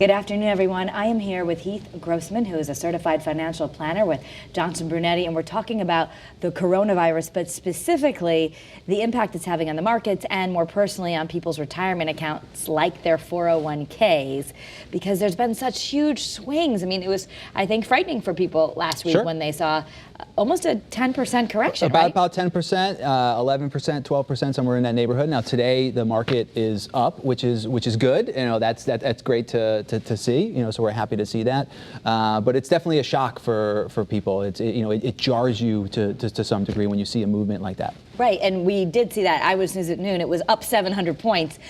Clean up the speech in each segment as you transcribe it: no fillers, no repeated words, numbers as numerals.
Good afternoon, everyone. I am here with Heath Grossman, who is a certified financial planner with Johnson Brunetti, and we're talking about the coronavirus, but specifically the impact it's having on the markets and more personally on people's retirement accounts like their 401ks, because there's been such huge swings. I mean, it was, I think, frightening for people last week when they saw almost a 10% correction, About 10%, 11%, 12%, somewhere in that neighborhood. Now today the market is up, which is good. You know, that's great to see. You know, so we're happy to see that. But it's definitely a shock for people. It jars you to some degree when you see a movement like that. Right, and we did see that. Eyewitness at noon, it was up 700 points.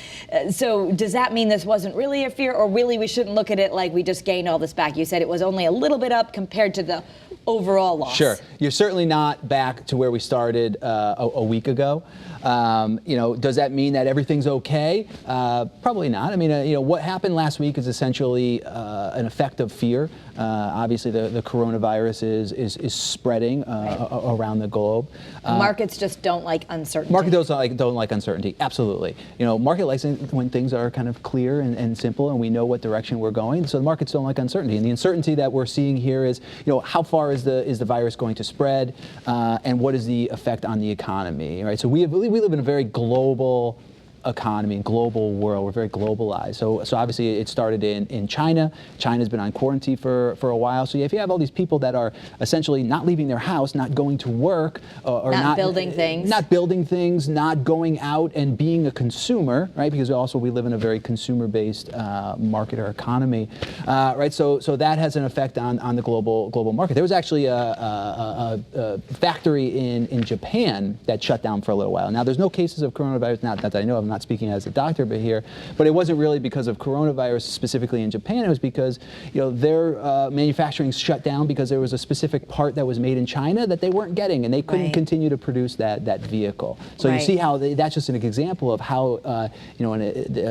So does that mean this wasn't really a fear, or really we shouldn't look at it like we just gained all this back? You said it was only a little bit up compared to the overall loss. Sure. You're certainly not back to where we started a week ago. Does that mean that everything's okay? Probably not. I mean, what happened last week is essentially an effect of fear. Obviously, the coronavirus is spreading around the globe. Markets just don't like uncertainty. Markets don't like uncertainty. Absolutely. Market likes when things are kind of clear and simple, and we know what direction we're going. So the markets don't like uncertainty, and the uncertainty that we're seeing here is, how far is the virus going to spread, and what is the effect on the economy? Right. So we live in a very global economy and global world. We're very globalized. So obviously it started in China. China's been on quarantine for a while. So if you have all these people that are essentially not leaving their house, not going to work, or not building things, not going out and being a consumer, right? Because we live in a very consumer-based market or economy, right? So that has an effect on the global market. There was actually a factory in Japan that shut down for a little while. Now there's no cases of coronavirus, not that I know of. I'm not speaking as a doctor, but it wasn't really because of coronavirus specifically in Japan. It was because their manufacturing shut down because there was a specific part that was made in China that they weren't getting, and they couldn't continue to produce that vehicle. So you see how that's just an example of how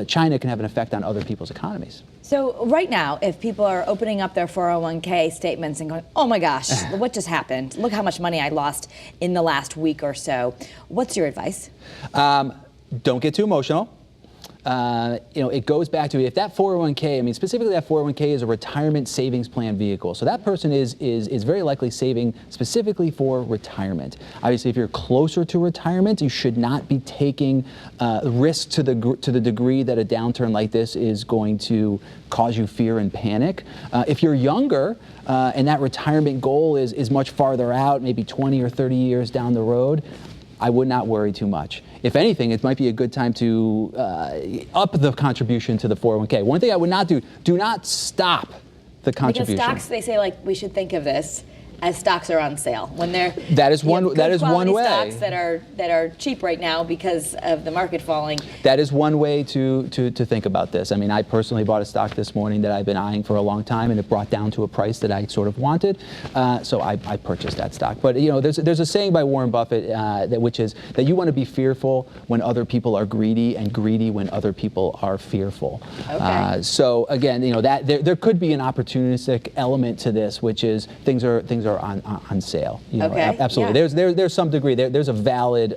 China can have an effect on other people's economies. So right now, if people are opening up their 401k statements and going, oh my gosh, what just happened? Look how much money I lost in the last week or so. What's your advice? Don't get too emotional. It goes back to if that 401k, specifically that 401k is a retirement savings plan vehicle. So that person is very likely saving specifically for retirement. Obviously, if you're closer to retirement, you should not be taking risk to the degree that a downturn like this is going to cause you fear and panic. If you're younger and that retirement goal is much farther out, maybe 20 or 30 years down the road, I would not worry too much. If anything, it might be a good time to up the contribution to the 401k. One thing I would not do not stop the contribution. Because stocks, they say, we should think of this as stocks are on sale when they're that is one way. Stocks that are cheap right now because of the market falling. That is one way to think about this. I personally bought a stock this morning that I've been eyeing for a long time, and it brought down to a price that I sort of wanted, so I purchased that stock. But there's a saying by Warren Buffett which is that you want to be fearful when other people are greedy, and greedy when other people are fearful. Okay. So again, that there could be an opportunistic element to this, which is things are on sale. Okay. Absolutely. Yeah. There's some degree there's a valid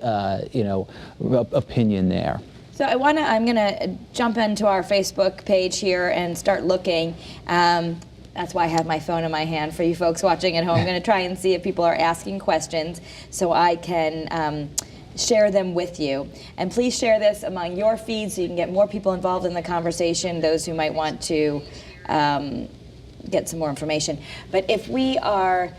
opinion there. So I'm gonna jump into our Facebook page here and start looking. That's why I have my phone in my hand for you folks watching at home. I'm gonna try and see if people are asking questions so I can share them with you. And please share this among your feeds so you can get more people involved in the conversation, those who might want to get some more information. But if we are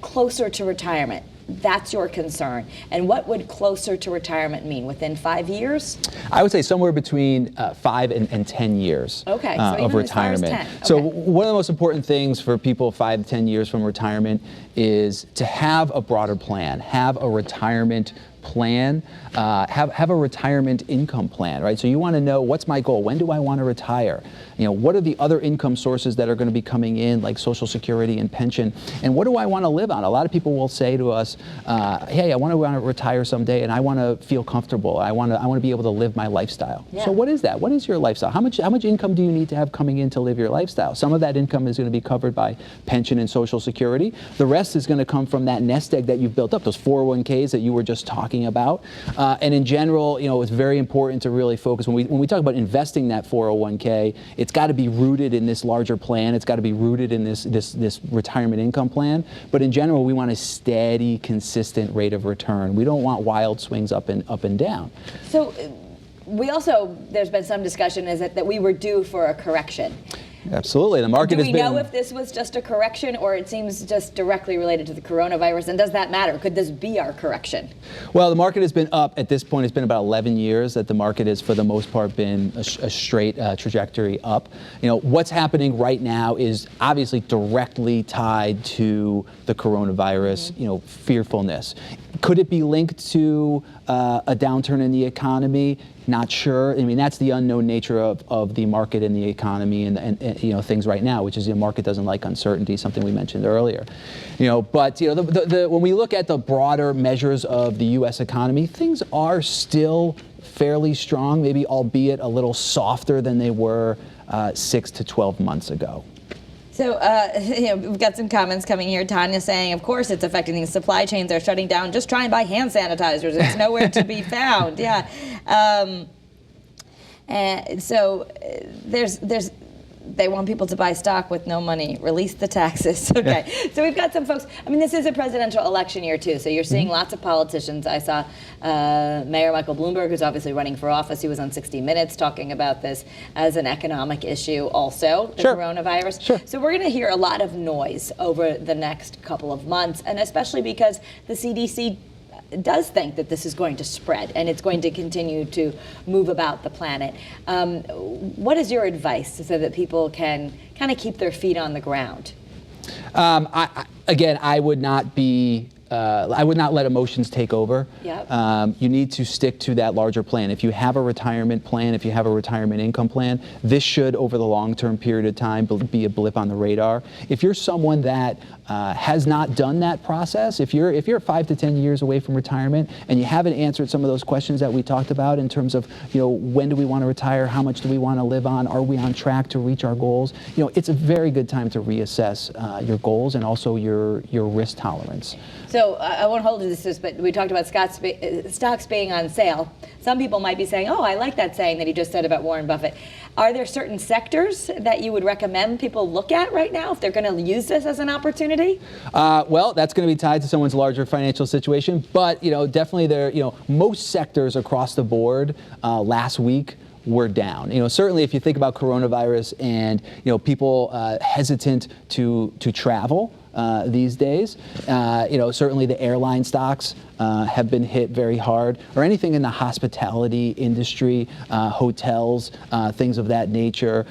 closer to retirement, that's your concern. And what would closer to retirement mean? Within 5 years? I would say somewhere between 5 and 10 years so of retirement. As far as 10. Okay. So one of the most important things for people 5 to 10 years from retirement is to have a broader plan, have a retirement plan, have a retirement income plan, right? So you want to know, what's my goal? When do I want to retire? What are the other income sources that are going to be coming in, like Social Security and pension? And what do I want to live on? A lot of people will say to us, hey, I want to retire someday, and I want to feel comfortable. I want to be able to live my lifestyle. Yeah. So what is that? What is your lifestyle? How much income do you need to have coming in to live your lifestyle? Some of that income is going to be covered by pension and Social Security. The rest is going to come from that nest egg that you've built up, those 401ks that you were just talking talking about. And in general, it's very important to really focus when we talk about investing that 401k. It's got to be rooted in this larger plan. It's got to be rooted in this retirement income plan. But in general, we want a steady, consistent rate of return. We don't want wild swings up and down. So we also, there's been some discussion is that we were due for a correction. Absolutely. The market has been... Do we know if this was just a correction, or it seems just directly related to the coronavirus? And does that matter? Could this be our correction? Well, the market has been up at this point. It's been about 11 years that the market has, for the most part, been a straight trajectory up. What's happening right now is obviously directly tied to the coronavirus, fearfulness. Could it be linked to a downturn in the economy? Not sure. I mean, that's the unknown nature of the market and the economy and things right now, which is the market doesn't like uncertainty, something we mentioned earlier. But when we look at the broader measures of the U.S. economy, things are still fairly strong, maybe albeit a little softer than they were 6 to 12 months ago. So, we've got some comments coming here. Tanya saying, of course it's affecting these supply chains. They're shutting down. Just try and buy hand sanitizers. It's nowhere to be found. Yeah. And so they want people to buy stock with no money. Release the taxes. Okay. So we've got some folks. I mean, this is a presidential election year, too. So you're seeing lots of politicians. I saw Mayor Michael Bloomberg, who's obviously running for office. He was on 60 Minutes talking about this as an economic issue also, the coronavirus. Sure. So we're going to hear a lot of noise over the next couple of months, and especially because the CDC does think that this is going to spread and it's going to continue to move about the planet. What is your advice so that people can kind of keep their feet on the ground? I would not be. I would not let emotions take over. Yep. You need to stick to that larger plan. If you have a retirement plan, if you have a retirement income plan, this should, over the long-term period of time, be a blip on the radar. If you're someone that has not done that process, if you're 5 to 10 years away from retirement and you haven't answered some of those questions that we talked about in terms of, when do we want to retire, how much do we want to live on, are we on track to reach our goals? It's a very good time to reassess your goals and also your risk tolerance. So I won't hold you to this, but we talked about stocks being on sale. Some people might be saying, oh, I like that saying that he just said about Warren Buffett. Are there certain sectors that you would recommend people look at right now if they're going to use this as an opportunity? Well, that's going to be tied to someone's larger financial situation. But, definitely most sectors across the board last week were down. Certainly if you think about coronavirus and, people hesitant to travel these days, certainly the airline stocks have been hit very hard, or anything in the hospitality industry, hotels, things of that nature.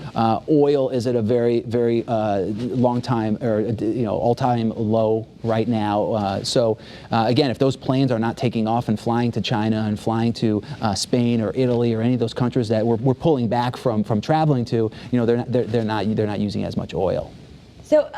Oil is at a very, very long time, or all-time low right now. So again, if those planes are not taking off and flying to China and flying to Spain or Italy or any of those countries that we're pulling back from traveling to, they're not using as much oil. So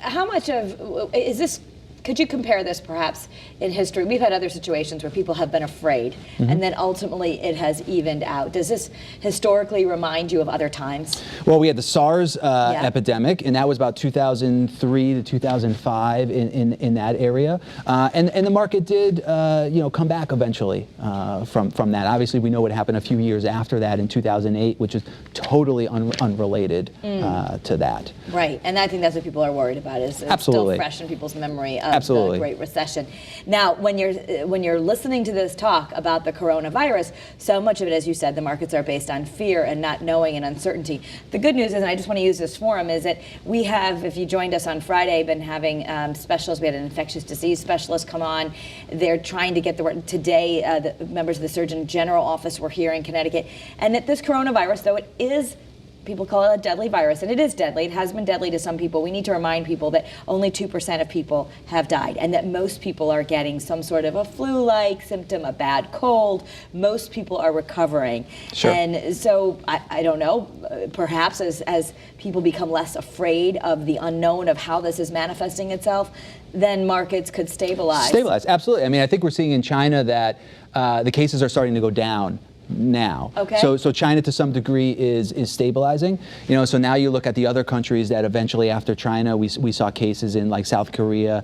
how much is this? Could you compare this perhaps in history? We've had other situations where people have been afraid, and then ultimately it has evened out. Does this historically remind you of other times? Well, we had the SARS epidemic, and that was about 2003 to 2005 in that area. And the market did come back eventually from that. Obviously, we know what happened a few years after that in 2008, which is totally unrelated to that. Right, and I think that's what people are worried about. Is it's Absolutely. Still fresh in people's memory of Absolutely. the Great Recession. Now, when you're listening to this talk about the coronavirus, so much of it, as you said, the markets are based on fear and not knowing and uncertainty. The good news is, and I just want to use this forum, is that we have, if you joined us on Friday, been having specialists. We had an infectious disease specialist come on. They're trying to get the word. Today, the members of the Surgeon General office were here in Connecticut. And that this coronavirus, though it is, people call it a deadly virus, and it is deadly. It has been deadly to some people. We need to remind people that only 2% of people have died, and that most people are getting some sort of a flu-like symptom, a bad cold. Most people are recovering. Sure. And so, I don't know, perhaps as people become less afraid of the unknown of how this is manifesting itself, then markets could stabilize. Stabilize, absolutely. I mean, I think we're seeing in China that the cases are starting to go down now. Okay. So China to some degree is stabilizing. So now you look at the other countries that eventually after China, we saw cases in like South Korea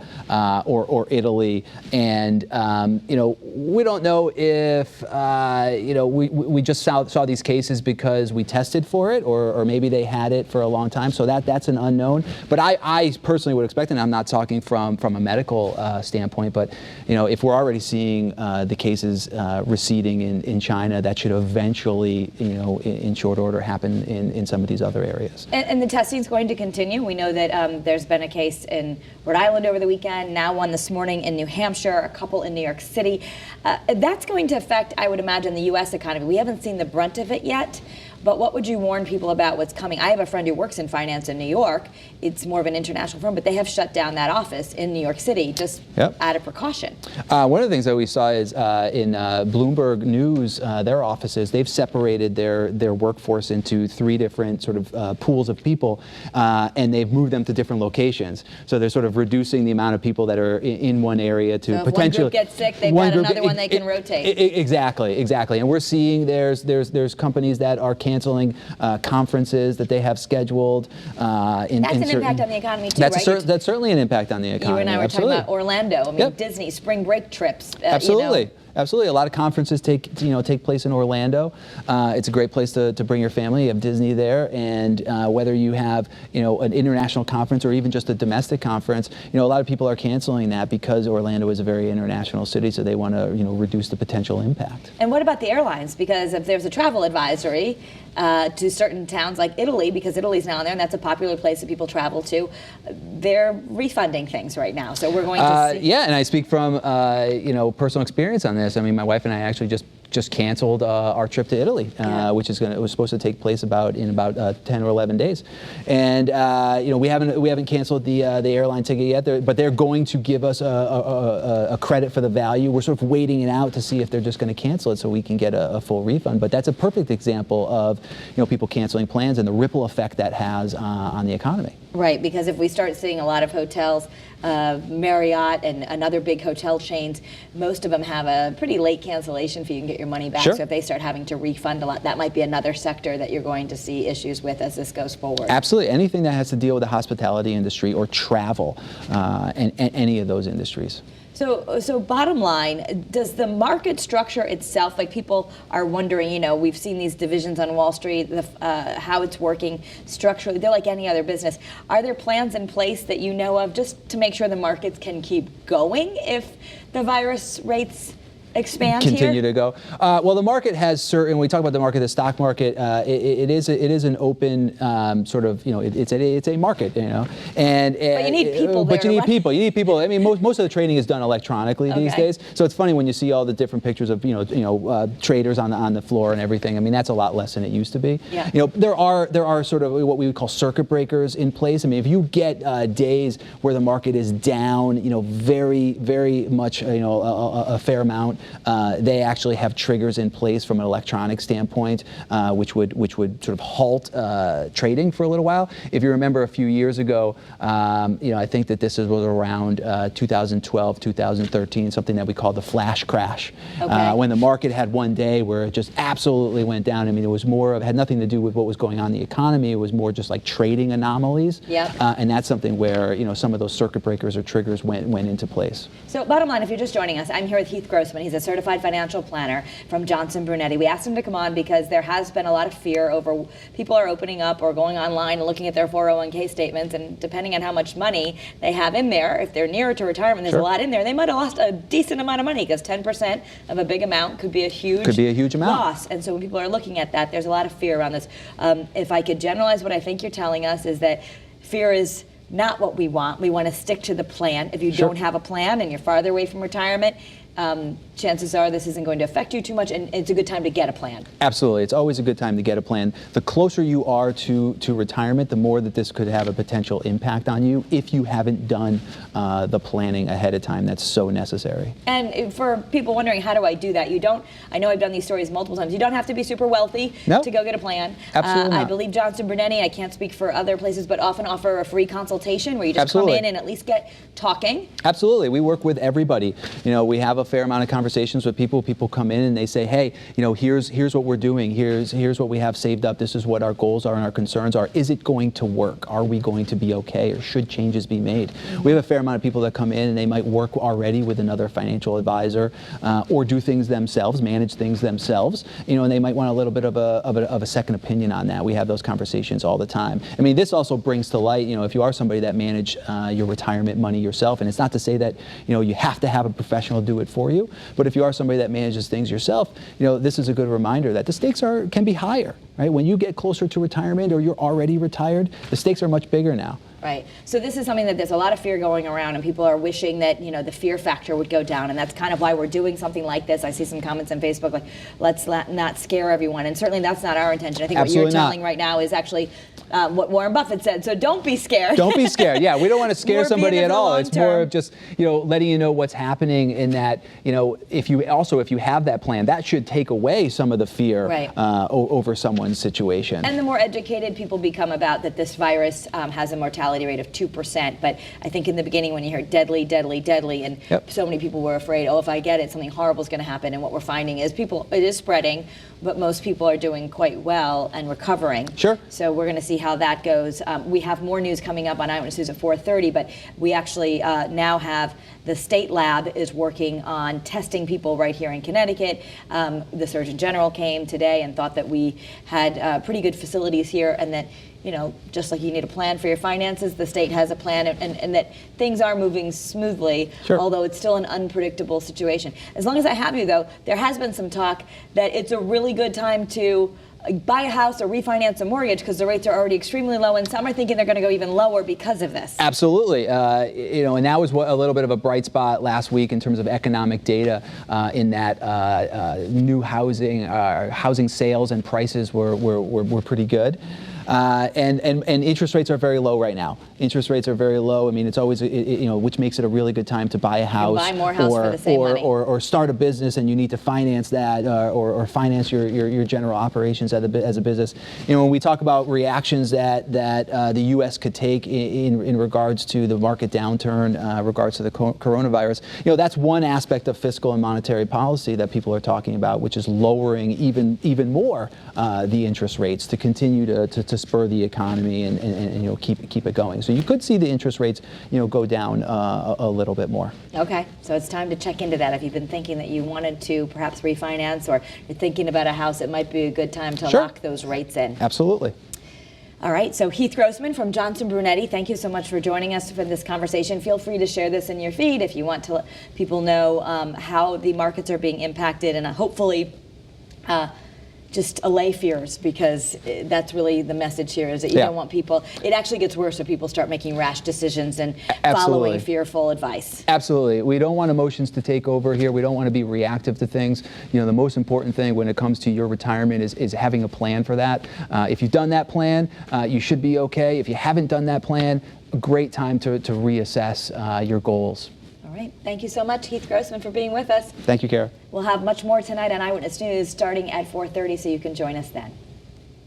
or Italy, and we don't know if we just saw these cases because we tested for it, or maybe they had it for a long time. So that's an unknown. But I personally would expect, and I'm not talking from a medical standpoint, but if we're already seeing the cases receding in China, that should eventually, in short order, happen in some of these other areas. And the testing is going to continue. We know that there's been a case in Rhode Island over the weekend, now one this morning in New Hampshire, a couple in New York City. That's going to affect, I would imagine, the U.S. economy. We haven't seen the brunt of it yet. But what would you warn people about what's coming? I have a friend who works in finance in New York. It's more of an international firm, but they have shut down that office in New York City just out of precaution. One of the things that we saw is in Bloomberg News, their offices, they've separated their workforce into 3 different sort of pools of people, and they've moved them to different locations. So they're sort of reducing the amount of people that are in one area to so potentially. If one group gets sick, they've got another one they can rotate. Exactly. And we're seeing there's companies that are canceling conferences that they have scheduled. That's an impact on the economy too, that's right? That's certainly an impact on the economy. You and I were Absolutely. talking about Orlando. I mean, Disney, spring break trips. Absolutely. Absolutely. A lot of conferences take place in Orlando. It's a great place to bring your family. You have Disney there, and whether you have an international conference or even just a domestic conference, a lot of people are canceling that because Orlando is a very international city, so they want to reduce the potential impact. And what about the airlines? Because if there's a travel advisory to certain towns like Italy, because Italy's now in there, and that's a popular place that people travel to, they're refunding things right now. So we're going to see. Yeah, and I speak from personal experience on this. I mean, my wife and I actually just canceled our trip to Italy, which was supposed to take place in about 10 or 11 days, and we haven't canceled the airline ticket yet. But they're going to give us a credit for the value. We're sort of waiting it out to see if they're just going to cancel it so we can get a full refund. But that's a perfect example of people canceling plans and the ripple effect that has on the economy. Right, because if we start seeing a lot of hotels, Marriott and other big hotel chains, most of them have a pretty late cancellation fee. You can get your money back. Sure. So if they start having to refund a lot, that might be another sector that you're going to see issues with as this goes forward. Absolutely. Anything that has to deal with the hospitality industry or travel, and any of those industries. So bottom line, does the market structure itself, like people are wondering, we've seen these divisions on Wall Street, how it's working structurally, they're like any other business. Are there plans in place that you know of just to make sure the markets can keep going if the virus rates expand continue here? to go. Well, the market has certain. When we talk about the market, the stock market, it is an open sort of. It's a market. And but you need people. But you need people. You need people. I mean, most of the trading is done electronically these days. So it's funny when you see all the different pictures of traders on the floor and everything. I mean, that's a lot less than it used to be. Yeah. There are sort of what we would call circuit breakers in place. I mean, if you get days where the market is down, very very much a fair amount. They actually have triggers in place from an electronic standpoint, which would sort of halt trading for a little while. If you remember a few years ago, I think that this was around 2012, 2013, something that we call the flash crash, when the market had one day where it just absolutely went down. I mean, it had nothing to do with what was going on in the economy. It was more just like trading anomalies. Yep. And that's something where some of those circuit breakers or triggers went into place. So bottom line, if you're just joining us, I'm here with Heath Grossman. He's a certified financial planner from Johnson Brunetti. We asked him to come on because there has been a lot of fear over people are opening up or going online and looking at their 401k statements, and depending on how much money they have in there, if they're nearer to retirement, there's a lot in there, they might have lost a decent amount of money because 10% of a big amount could be a huge amount. loss. And so when people are looking at that, there's a lot of fear around this. If I could generalize what I think you're telling us is that fear is not what we want. We want to stick to the plan. If you don't have a plan and you're farther away from retirement, chances are this isn't going to affect you too much, and it's a good time to get a plan. Absolutely. It's always a good time to get a plan. The closer you are to retirement, the more that this could have a potential impact on you if you haven't done the planning ahead of time that's so necessary. And for people wondering, how do I do that? I know I've done these stories multiple times. You don't have to be super wealthy to go get a plan. Absolutely I not. believe Johnson Brunetti, I can't speak for other places, but often offer a free consultation where you just come in and at least get talking. Absolutely. We work with everybody. We have a fair amount of conversations with people. People come in and they say, hey, here's what we're doing. Here's what we have saved up. This is what our goals are and our concerns are. Is it going to work? Are we going to be okay, or should changes be made? We have a fair amount of people that come in and they might work already with another financial advisor, or do things themselves, manage things themselves, and they might want a little bit of a second opinion on that. We have those conversations all the time. I mean, this also brings to light, if you are somebody that manage your retirement money yourself, and it's not to say that you have to have a professional do it for you, but if you are somebody that manages things yourself, this is a good reminder that the stakes can be higher, right? When you get closer to retirement, or you're already retired, the stakes are much bigger now. Right. So this is something that there's a lot of fear going around, and people are wishing that, the fear factor would go down, and that's kind of why we're doing something like this. I see some comments on Facebook like, let's not scare everyone, and certainly that's not our intention. I think Absolutely what you're telling right now is actually what Warren Buffett said, so don't be scared. Don't be scared. Yeah, we don't want to scare somebody at all. It's more of just, letting you know what's happening, in that, if you have that plan, that should take away some of the fear over someone's situation. And the more educated people become about that this virus has a mortality rate of 2%, but I think in the beginning when you heard deadly, and so many people were afraid, if I get it, something horrible is going to happen, and what we're finding is it is spreading, but most people are doing quite well and recovering. Sure. So we're going to see how that goes. We have more news coming up on Eyewitness News at 4:30, but we actually now have the state lab is working on testing people right here in Connecticut. The Surgeon General came today and thought that we had pretty good facilities here, and that just like you need a plan for your finances, the state has a plan, and that things are moving smoothly, although it's still an unpredictable situation. As long as I have you, though, there has been some talk that it's a really good time to buy a house or refinance a mortgage because the rates are already extremely low, and some are thinking they're going to go even lower because of this. Absolutely. And that was a little bit of a bright spot last week in terms of economic data, in that new housing sales and prices were pretty good. And interest rates are very low right now. Interest rates are very low. I mean, it's always, which makes it a really good time to buy a house, buy more house for the same money. Or start a business, and you need to finance that, or finance your general operations as a business. When we talk about reactions that the U.S. could take in regards to the market downturn, regards to the coronavirus, that's one aspect of fiscal and monetary policy that people are talking about, which is lowering even more the interest rates to continue to spur the economy and keep it going. So you could see the interest rates go down a little bit more. Okay, so it's time to check into that. If you've been thinking that you wanted to perhaps refinance, or you're thinking about a house, it might be a good time to lock those rates in. Absolutely. All right, so Heath Grossman from Johnson Brunetti, thank you so much for joining us for this conversation. Feel free to share this in your feed if you want to let people know how the markets are being impacted, and hopefully just allay fears, because that's really the message here, is that you don't want people, it actually gets worse if people start making rash decisions and following fearful advice. Absolutely. We don't want emotions to take over here. We don't want to be reactive to things. The most important thing when it comes to your retirement is having a plan for that. If you've done that plan, you should be okay. If you haven't done that plan, a great time to reassess your goals. All right. Thank you so much, Heath Grossman, for being with us. Thank you, Kara. We'll have much more tonight on Eyewitness News starting at 4:30, so you can join us then.